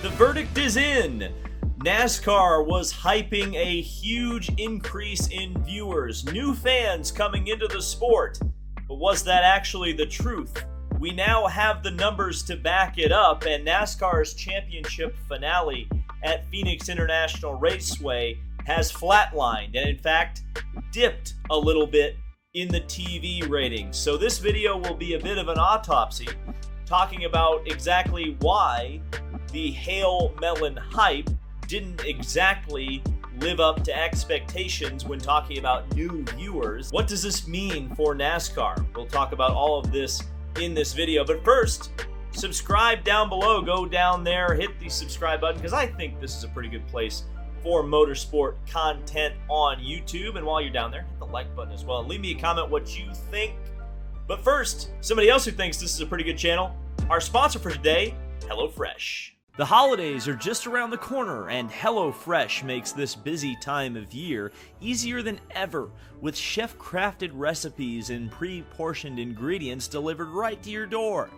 The verdict is in. NASCAR was hyping a huge increase in viewers, new fans coming into the sport. But was that actually the truth? We now have the numbers to back it up, and NASCAR's championship finale at Phoenix International Raceway has flatlined and in fact dipped a little bit in the TV ratings. So this video will be a bit of an autopsy, talking about exactly why the Hail Melon hype didn't exactly live up to expectations when talking about new viewers. What does this mean for NASCAR? We'll talk about all of this in this video, but first, subscribe down below. Go down there, hit the subscribe button, because I think this is a pretty good place for motorsport content on YouTube. And while you're down there, hit the like button as well. And leave me a comment what you think. But first, somebody else who thinks this is a pretty good channel, our sponsor for today, HelloFresh. The holidays are just around the corner, and HelloFresh makes this busy time of year easier than ever with chef-crafted recipes and pre-portioned ingredients delivered right to your door,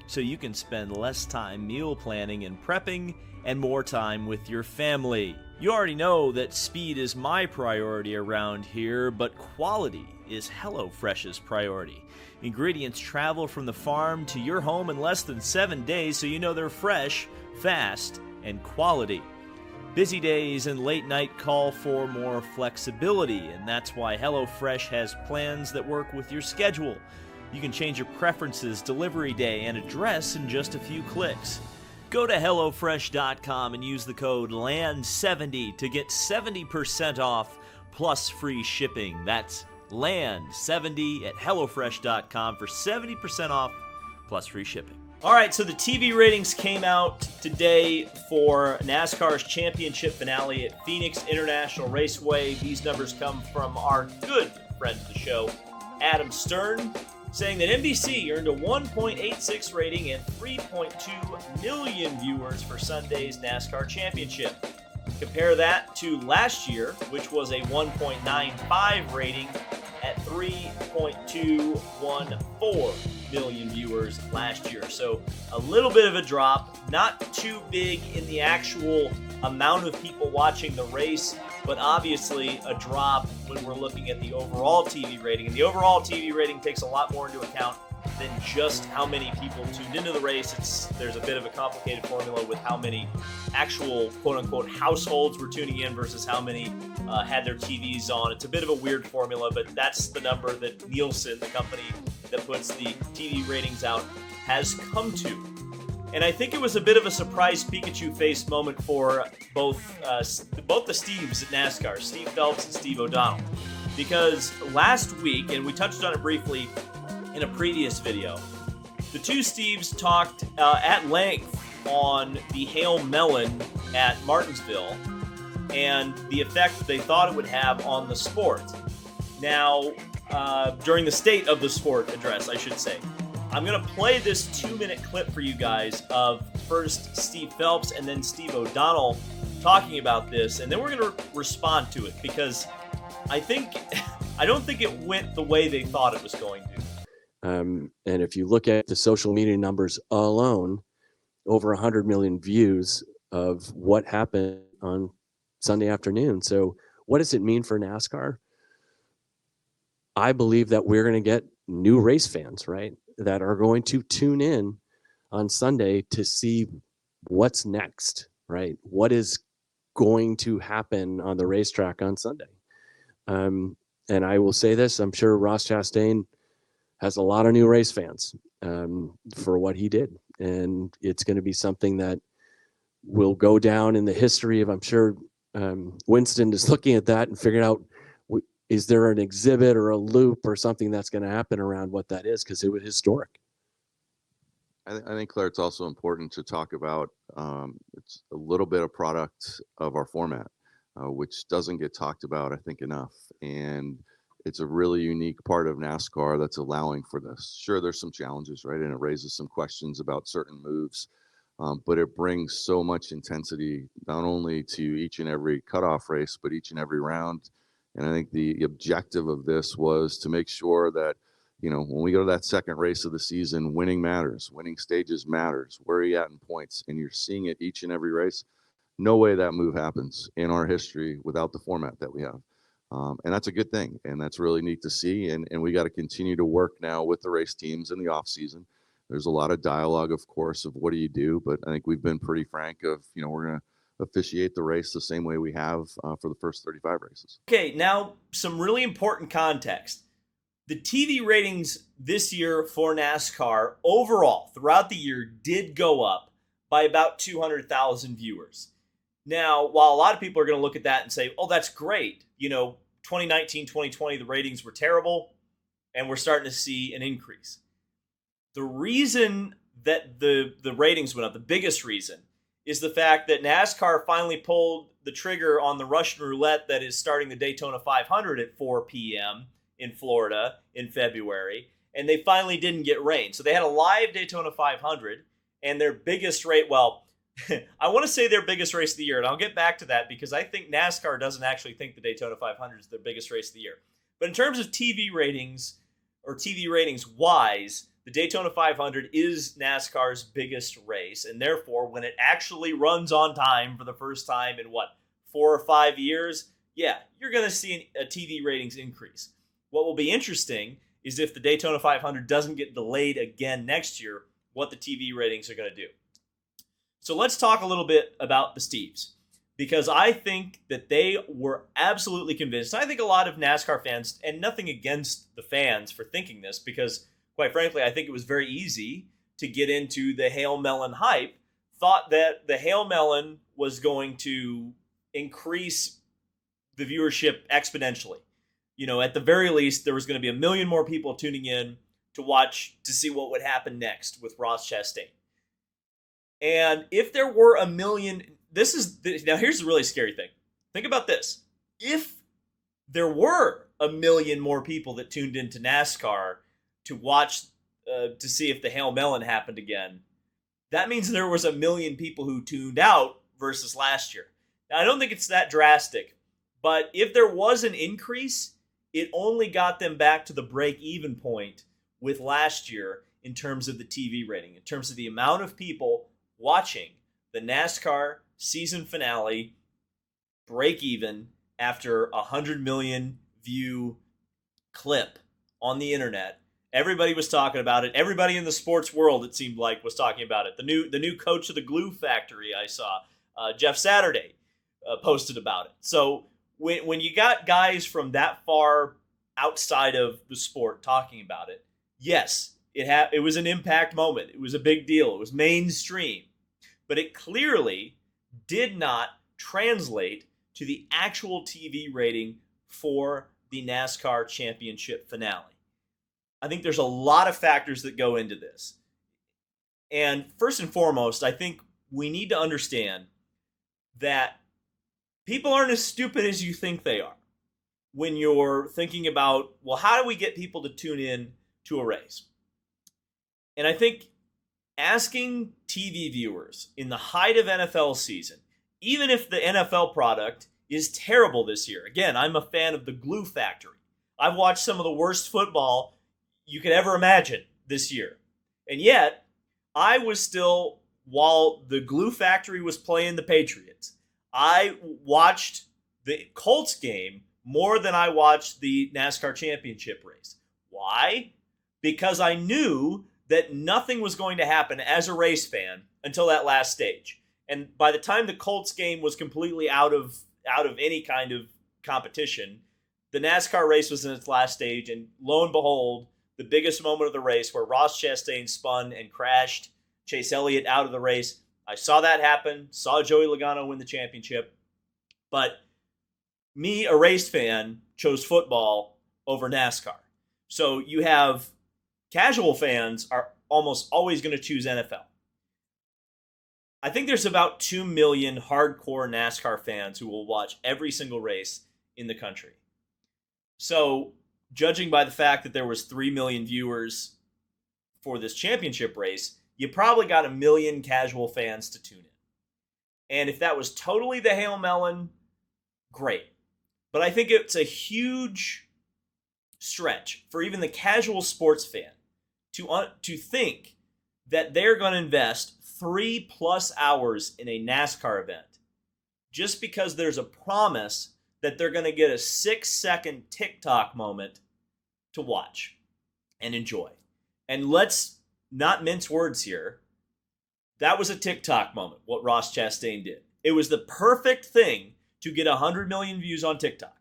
so you can spend less time meal planning and prepping and more time with your family. You already know that speed is my priority around here, but quality is HelloFresh's priority. Ingredients travel from the farm to your home in less than 7 days, so you know they're fresh, fast, and quality. Busy days and late night call for more flexibility, and that's why HelloFresh has plans that work with your schedule. You can change your preferences, delivery day, and address in just a few clicks. Go to HelloFresh.com and use the code LAND70 to get 70% off plus free shipping. That's LAND70 at HelloFresh.com for 70% off plus free shipping. All right, so the TV ratings came out today for NASCAR's championship finale at Phoenix International Raceway. These numbers come from our good friend of the show, Adam Stern, saying that NBC earned a 1.86 rating and 3.2 million viewers for Sunday's NASCAR Championship. Compare that to last year, which was a 1.95 rating at 3.214 million viewers last year. So a little bit of a drop, not too big in the actual amount of people watching the race, but obviously a drop when we're looking at the overall TV rating. And the overall TV rating takes a lot more into account than just how many people tuned into the race. There's a bit of a complicated formula with how many actual quote-unquote households were tuning in versus how many had their TVs on. It's a bit of a weird formula, but that's the number that Nielsen, the company that puts the TV ratings out, has come to. And I think it was a bit of a surprise Pikachu face moment for both the Steves at NASCAR, Steve Phelps and Steve O'Donnell. Because last week, and we touched on it briefly in a previous video, the two Steves talked at length on the Hail Melon at Martinsville and the effect they thought it would have on the sport. Now, during the State of the Sport address, I should say. I'm going to play this 2-minute clip for you guys of first Steve Phelps and then Steve O'Donnell talking about this, and then we're going to respond to it, because I don't think it went the way they thought it was going to. And if you look at the social media numbers alone, over 100 million views of what happened on Sunday afternoon. So what does it mean for NASCAR? I believe that we're going to get new race fans, right, that are going to tune in on Sunday to see what's next, right? What is going to happen on the racetrack on Sunday? And I will say this, I'm sure Ross Chastain has a lot of new race fans for what he did. And it's going to be something that will go down in the history of, I'm sure Winston is looking at that and figuring out, is there an exhibit or a loop or something that's going to happen around what that is? Because it was historic. I think, Claire, it's also important to talk about it's a little bit of product of our format, which doesn't get talked about, I think, enough. And it's a really unique part of NASCAR that's allowing for this. Sure, there's some challenges, right? And it raises some questions about certain moves, but it brings so much intensity, not only to each and every cutoff race, but each and every round. And I think the objective of this was to make sure that when we go to that second race of the season, winning matters, winning stages matters. Where are you at in points? And you're seeing it each and every race. No way that move happens in our history without the format that we have. And that's a good thing. And that's really neat to see. And we got to continue to work now with the race teams in the off season. There's a lot of dialogue, of course, of what do you do? But I think we've been pretty frank of, we're going to officiate the race the same way we have for the first 35 races. Okay, now some really important context. The TV ratings this year for NASCAR overall throughout the year did go up by about 200,000 viewers. Now, while a lot of people are going to look at that and say, oh, that's great. 2019, 2020, the ratings were terrible, and we're starting to see an increase. The reason that the ratings went up, the biggest reason, is the fact that NASCAR finally pulled the trigger on the Russian roulette that is starting the Daytona 500 at 4 p.m. in Florida in February, and they finally didn't get rain. So they had a live Daytona 500, and their biggest rate, I want to say their biggest race of the year, and I'll get back to that because I think NASCAR doesn't actually think the Daytona 500 is their biggest race of the year. But in terms of TV ratings, or TV ratings wise, the Daytona 500 is NASCAR's biggest race, and therefore, when it actually runs on time for the first time in 4 or 5 years, yeah, you're going to see a TV ratings increase. What will be interesting is if the Daytona 500 doesn't get delayed again next year, what the TV ratings are going to do. So let's talk a little bit about the Steves, because I think that they were absolutely convinced. I think a lot of NASCAR fans, and nothing against the fans for thinking this, because quite frankly, I think it was very easy to get into the Hail Melon hype, thought that the Hail Melon was going to increase the viewership exponentially. At the very least, there was going to be 1 million more people tuning in to see what would happen next with Ross Chastain. And if there were 1 million, now here's the really scary thing. Think about this. If there were 1 million more people that tuned into NASCAR to watch, to see if the Hail Melon happened again, that means there was 1 million people who tuned out versus last year. Now, I don't think it's that drastic, but if there was an increase, it only got them back to the break-even point with last year in terms of the TV rating, in terms of the amount of people watching the NASCAR season finale break even after 100 million view clip on the internet. Everybody was talking about it. Everybody in the sports world, it seemed like, was talking about it. The new coach of the glue factory I saw, Jeff Saturday, posted about it. So when you got guys from that far outside of the sport talking about it, yes, it was an impact moment. It was a big deal. It was mainstream. But it clearly did not translate to the actual TV rating for the NASCAR Championship finale. I think there's a lot of factors that go into this. And first and foremost, I think we need to understand that people aren't as stupid as you think they are when you're thinking about, how do we get people to tune in to a race? And I think asking TV viewers in the height of NFL season, even if the NFL product is terrible this year, again, I'm a fan of the glue factory. I've watched some of the worst football you could ever imagine this year. And yet, I was still, while the glue factory was playing the Patriots, I watched the Colts game more than I watched the NASCAR Championship race. Why? Because I knew that nothing was going to happen as a race fan until that last stage. And by the time the Colts game was completely out of any kind of competition, the NASCAR race was in its last stage, and lo and behold, the biggest moment of the race where Ross Chastain spun and crashed Chase Elliott out of the race. I saw that happen, saw Joey Logano win the championship, but me, a race fan, chose football over NASCAR. So you have casual fans are almost always going to choose NFL. I think there's about 2 million hardcore NASCAR fans who will watch every single race in the country. So, judging by the fact that there was 3 million viewers for this championship race, you probably got 1 million casual fans to tune in. And if that was totally the Hail Melon, great. But I think it's a huge stretch for even the casual sports fan to think that they're going to invest 3+ hours in a NASCAR event just because there's a promise that they're going to get a 6-second TikTok moment to watch and enjoy. And let's not mince words here. That was a TikTok moment, what Ross Chastain did. It was the perfect thing to get 100 million views on TikTok.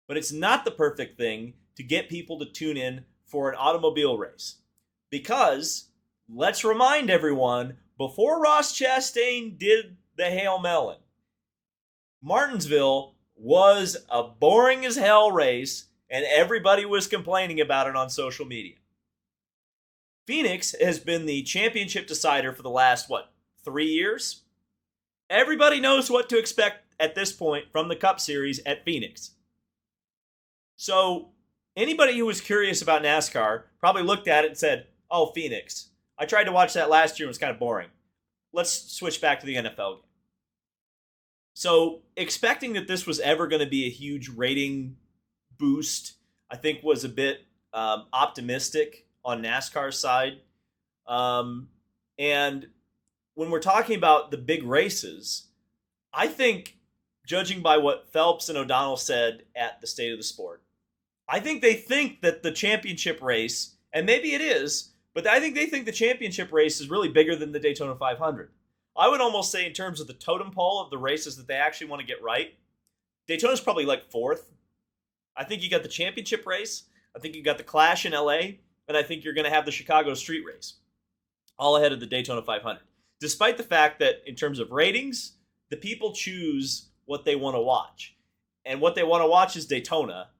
But it's not the perfect thing to get people to tune in for an automobile race. Because, let's remind everyone, before Ross Chastain did the Hail Melon, Martinsville was a boring as hell race, and everybody was complaining about it on social media. Phoenix has been the championship decider for the last, 3 years? Everybody knows what to expect at this point from the Cup Series at Phoenix. So, anybody who was curious about NASCAR probably looked at it and said, oh, Phoenix. I tried to watch that last year and it was kind of boring. Let's switch back to the NFL game. So, expecting that this was ever going to be a huge rating boost, I think was a bit optimistic on NASCAR's side. And when we're talking about the big races, I think, judging by what Phelps and O'Donnell said at the State of the Sport, I think they think that the championship race, and maybe it is, but I think they think the championship race is really bigger than the Daytona 500. I would almost say in terms of the totem pole of the races that they actually want to get right, Daytona's probably like 4th. I think you got the championship race. I think you got the Clash in LA. And I think you're going to have the Chicago Street Race all ahead of the Daytona 500. Despite the fact that in terms of ratings, the people choose what they want to watch. And what they want to watch is Daytona.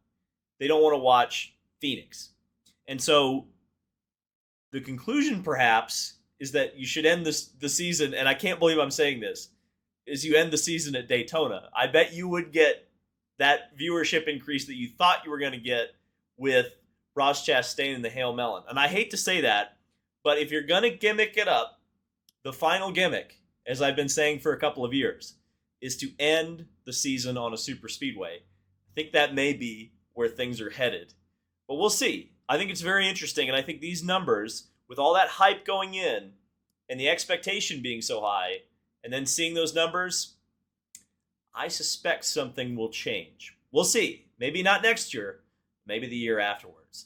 They don't want to watch Phoenix. And so the conclusion perhaps is that you should end the season, and I can't believe I'm saying this, is you end the season at Daytona. I bet you would get that viewership increase that you thought you were going to get with Ross Chastain and the Hail Melon. And I hate to say that, but if you're going to gimmick it up, the final gimmick, as I've been saying for a couple of years, is to end the season on a super speedway. I think that may be where things are headed. But we'll see. I think it's very interesting, and I think these numbers, with all that hype going in, and the expectation being so high, and then seeing those numbers, I suspect something will change. We'll see. Maybe not next year, maybe the year afterwards.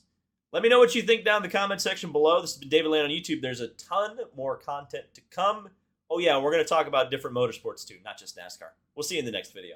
Let me know what you think down in the comment section below. This has been David Lane on YouTube. There's a ton more content to come. Oh yeah, we're going to talk about different motorsports too, not just NASCAR. We'll see you in the next video.